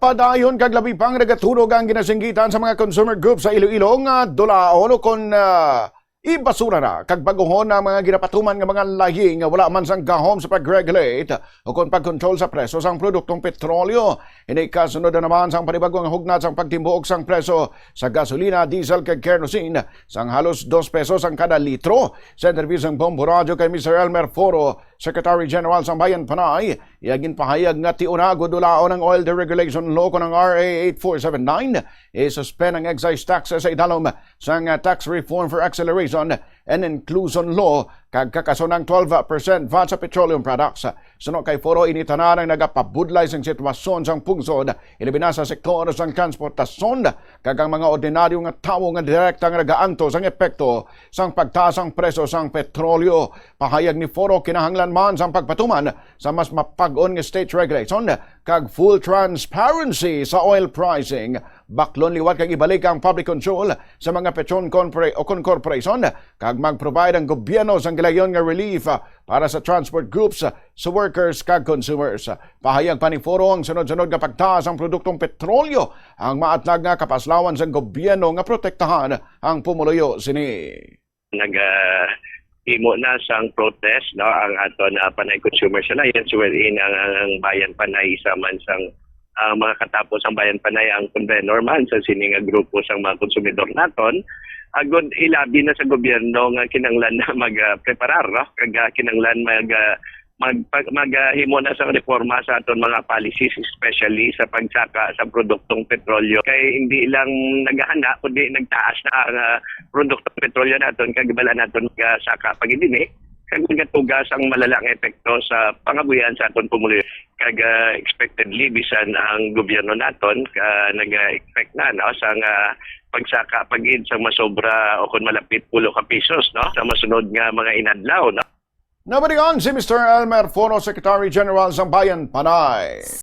Padayon kag labi pang nagatulog ang ginasinggitan sa mga consumer group sa Iloilo nga dulaon kon ibasura na kag baguhon ang mga ginapatuman nga mga lahi nga wala man sang gahom sa pag-regulate o kon pag-control sa presyo sang produktong petrolyo. Ini kasunod na naman sang panibagong hugnat sang pagtimbuok sang presyo sa gasolina, diesel kag kerosene sang halos 2 pesos ang kada litro. Sa interview sang Bombo Radio kay Mr. Elmer Foro, Secretary General sang Bayan Panay, iagin pahayag nga tiunago dulaon ang oil deregulation law kon ang RA 8479 suspend ang excise taxes sa idalom sang tax reform for acceleration and inclusion law kag kakason ng 12% VAT sa petroleum products. Suno kay Foro initanan ang nagapabudlay sang sitwasyon sang pungsod ilabi na sa sektor sang transportasyon kag ang mga ordinaryo nga tawo nga direkta nga nagaanto sang epekto sang pagtaas ang presyo sang petrolyo. Pahayag ni Foro kinahanglan man sang pagpatuman sa mas mapag-on nga state regulation kag full transparency sa oil pricing. Baklon liwat kag ibalik ang public control sa mga petron corporation kag mag-provide ang gobyerno sang gilayon nga relief para sa transport groups, sa workers kag consumers. Pahayag pa ni Foro ang sunod-sunod nga pagtaas ang produktong petrolyo ang maatlag nga kapaslawan sang gobyerno nga protektahan ang pumuluyo sini. Imo na sang protest no ang aton Panay Consumers Alliance wherein ang Bayan Panay isa man sang mga katapos ang Bayan Panay ang convenor man sa sining grupo sang mga konsumidor naton agud ilabi na sa gobyerno nga kinanglan na magpreparar no kag kinanglan maghimo na sa reforma sa aton mga policies especially sa pagsaka sa produktong petrolyo kay hindi lang naghana kundi nagtaas na ang produktong petrolyo naton kag bala naton saka pagidini kag nagatugas ang malalang epekto sa pangabuyan sa aton pumuluyo kag expectedly bisan ang gobyerno naton nag-expect na no sa pagsaka pagid sa masobra o kun malapit 10 ka pesos no sa masunod nga mga inadlaw no. Nabalikan si Mr. Elmer Foro, Secretary General sang Bayan Panay.